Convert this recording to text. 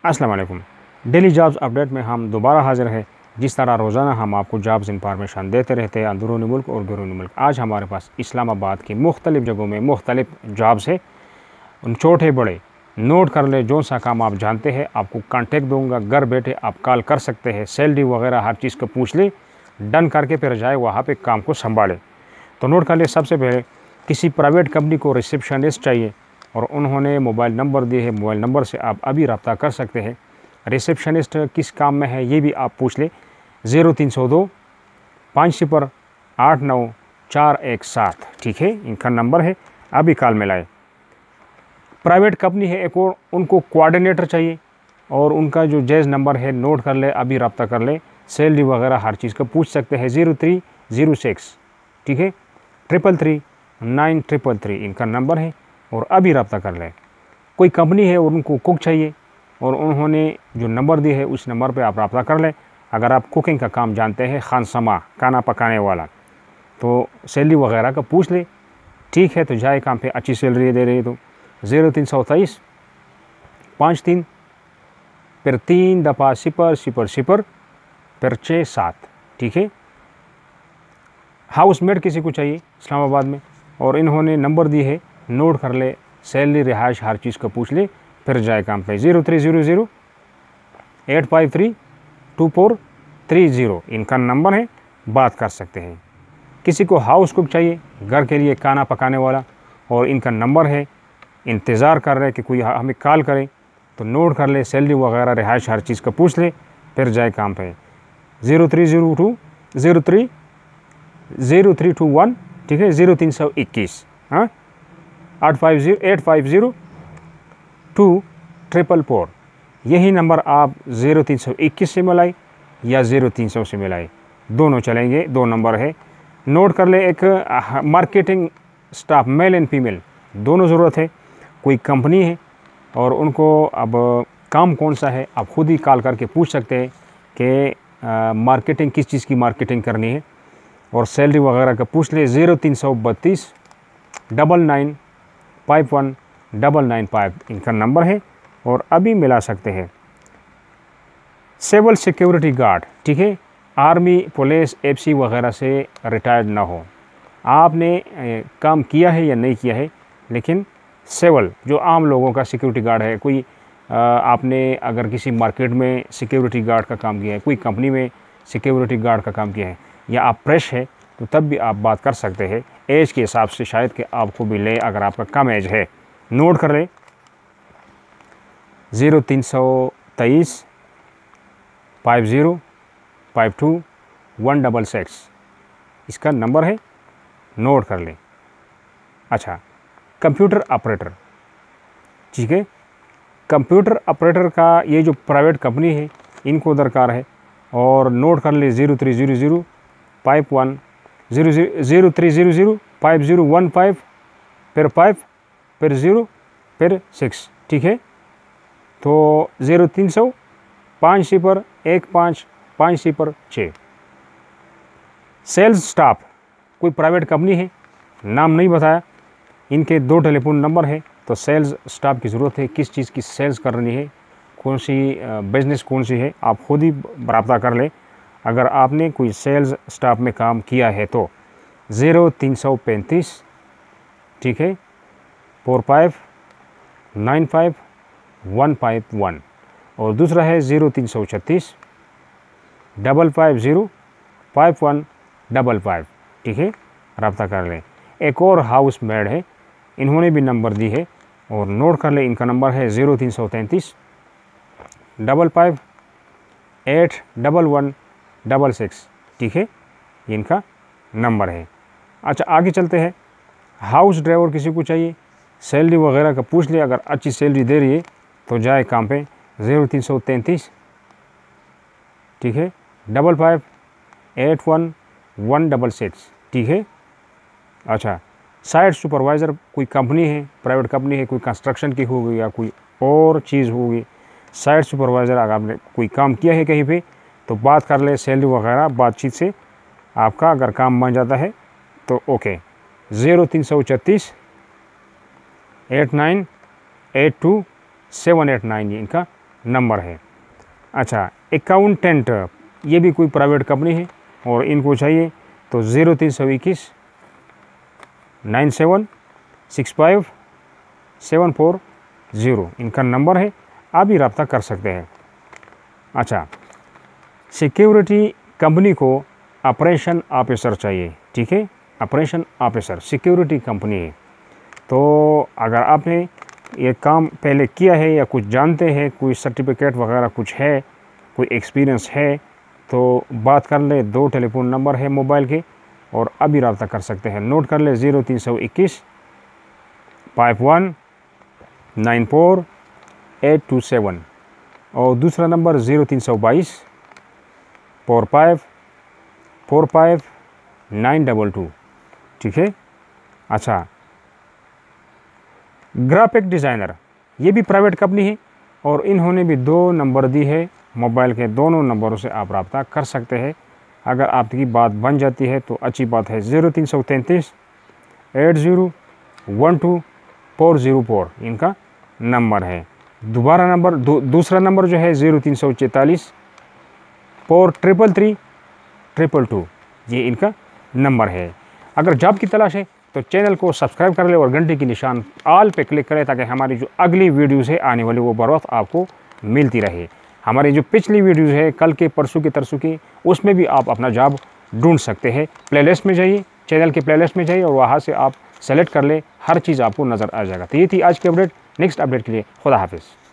अस्सलाम वालेकुम। Daily jobs update में हम दोबारा हाजिर हैं। जिस तरह रोज़ाना हम आपको जॉब्स इंफॉर्मेशन देते रहते हैं अंदरूनी मुल्क और बैरूनी मुल्क, आज हमारे पास इस्लामाबाद की मुख्तलिफ़ जगहों में मुख्तलिफ जॉब्स है। उन छोटे बड़े नोट कर ले, जो सा काम आप जानते हैं आपको कांटेक्ट दूंगा, घर बैठे आप कॉल कर सकते हैं, सैलरी वगैरह हर चीज़ को पूछ ले, डन करके फिर जाए वहाँ पे काम को संभाले। तो नोट कर ले, सबसे पहले किसी प्राइवेट कंपनी को रिसेप्शनिस्ट चाहिए और उन्होंने मोबाइल नंबर दिए है, मोबाइल नंबर से आप अभी रब्ता कर सकते हैं। रिसेप्शनिस्ट किस काम में है ये भी आप पूछ ले। 0302 50 89 417, ठीक है, इनका नंबर है, अभी कॉल मिलाए। प्राइवेट कंपनी है एक और, उनको कोऑर्डिनेटर चाहिए और उनका जो जैज़ नंबर है नोट कर ले, अभी रब्ता कर ले, सैलरी वगैरह हर चीज़ का पूछ सकते हैं। 0306, ठीक है, 333 9333 इनका नंबर है और अभी रब्ता कर ले। कोई कंपनी है और उनको कुक चाहिए और उन्होंने जो नंबर दिए है उस नंबर पे आप रब्ता कर लें। अगर आप कुकिंग का काम जानते हैं, खानसमा खाना पकाने वाला, तो सैलरी वगैरह का पूछ ले, ठीक है, तो जाए काम पे, अच्छी सैलरी दे रही है। तो 0323 53 फिर 3 दफ़ा 000 फिर 67, ठीक है। हाउस मेड किसी को चाहिए इस्लामाबाद में और इन्होंने नंबर दी है, नोट कर ले, सैलरी रिहाइश हर चीज़ का पूछ ले, फिर जाए काम पे। 0300 853 2430 इनका नंबर है, बात कर सकते हैं। किसी को हाउस कुक चाहिए, घर के लिए खाना पकाने वाला, और इनका नंबर है, इंतज़ार कर रहे हैं कि कोई हमें कॉल करे, तो नोट कर ले, सैलरी वगैरह रिहाइश हर चीज़ का पूछ ले, फिर जाए काम पे। 0302 0321, ठीक है, 0321, हाँ, 850 2444, यही नंबर आप 0321 से मिलाए या 0300 से मिलाए, दोनों चलेंगे, दो नंबर है। नोट कर ले, एक marketing staff male and female दोनों ज़रूरत है। कोई कंपनी है और उनको अब काम कौन सा है आप खुद ही कॉल करके पूछ सकते हैं कि मार्केटिंग किस चीज़ की मार्केटिंग करनी है और सैलरी वगैरह का पूछ ले। 0332 99 51 995 इनका नंबर है और अभी मिला सकते हैं। सिविल सिक्योरिटी गार्ड, ठीक है, आर्मी पुलिस एफसी वगैरह से रिटायर्ड ना हो, आपने काम किया है या नहीं किया है, लेकिन सिविल जो आम लोगों का सिक्योरिटी गार्ड है, कोई आपने अगर किसी मार्केट में सिक्योरिटी गार्ड का काम किया है, कोई कंपनी में सिक्योरिटी गार्ड का काम किया है, या आप फ्रेश है, तो तब भी आप बात कर सकते हैं। एज के हिसाब से शायद कि आपको भी ले, अगर आपका कम एज है। नोट कर ले, 0323 50 52 166 इसका नंबर है, नोट कर लें। अच्छा, कंप्यूटर ऑपरेटर, ठीक है, कंप्यूटर ऑपरेटर का ये जो प्राइवेट कंपनी है इनको दरकार है और नोट कर ले, 0300 51 0300 5015 फिर 5 फिर 0 फिर 6, ठीक है। तो 0300 50 15 506। सेल्स स्टाफ, कोई प्राइवेट कंपनी है, नाम नहीं बताया, इनके 2 टेलीफोन नंबर है। तो सेल्स स्टाफ की ज़रूरत है, किस चीज़ की सेल्स करनी है, कौन सी बिज़नेस कौन सी है, आप खुद ही रब्ता कर लें। अगर आपने कोई सेल्स स्टाफ में काम किया है तो 0335, ठीक है, 45 95 151 और दूसरा है 0336 550 5155, ठीक है, रब्ता कर लें। एक और हाउस मेड है, इन्होंने भी नंबर दी है और नोट कर ले, इनका नंबर है 0333 55 8 11 66, ठीक है, इनका नंबर है। अच्छा, आगे चलते हैं। हाउस ड्राइवर किसी को चाहिए, सैलरी वगैरह का पूछ ले, अगर अच्छी सैलरी दे रही है तो जाए काम पे। 0333, ठीक है, 55 81 166, ठीक है। अच्छा, साइट सुपरवाइज़र, कोई कंपनी है, प्राइवेट कंपनी है, कोई कंस्ट्रक्शन की होगी या कोई और चीज़ होगी, साइट सुपरवाइज़र अगर आपने कोई काम किया है कहीं पे तो बात कर ले, सैलरी वगैरह बातचीत से आपका अगर काम बन जाता है तो ओके। 0336 89 82 789 ये इनका नंबर है। अच्छा, अकाउंटेंट, ये भी कोई प्राइवेट कंपनी है और इनको चाहिए तो 0321 9765 इनका नंबर है, आप भी रब्ता कर सकते हैं। अच्छा, सिक्योरिटी कंपनी को ऑपरेशन ऑफिसर चाहिए, ठीक है, ऑपरेशन ऑफिसर, सिक्योरिटी कंपनी है। तो अगर आपने ये काम पहले किया है या कुछ जानते हैं, कोई सर्टिफिकेट वगैरह कुछ है, कोई एक्सपीरियंस है, तो बात कर ले। 2 टेलीफोन नंबर है मोबाइल के और अभी रब्ता कर सकते हैं। नोट कर ले 0321 51 94 827 और दूसरा नंबर 0322 45 45 922, ठीक है। अच्छा, ग्राफिक डिज़ाइनर, ये भी प्राइवेट कंपनी है और इन्होंने भी 2 नंबर दी है मोबाइल के, दोनों नंबरों से आप रब्ता कर सकते हैं। अगर आपकी बात बन जाती है तो अच्छी बात है। 0333 80 12 404 इनका नंबर है। दोबारा नंबर दूसरा नंबर जो है 0344 433 222, ये इनका नंबर है। अगर जॉब की तलाश है तो चैनल को सब्सक्राइब कर ले और घंटे की निशान ऑल पे क्लिक करें ताकि हमारी जो अगली वीडियोज़ है आने वाली वो बर वक्त आपको मिलती रहे। हमारी जो पिछली वीडियोज़ है कल के, परसों की, तरसों की, उसमें भी आप अपना जॉब ढूंढ सकते हैं। प्लेलिस्ट में जाइए, चैनल के प्लेलिस्ट में जाइए और वहाँ से आप सेलेक्ट कर ले, हर चीज़ आपको नज़र आ जाएगा। तो ये थी आज की अपडेट। नेक्स्ट अपडेट के लिए खुदा हाफिज़।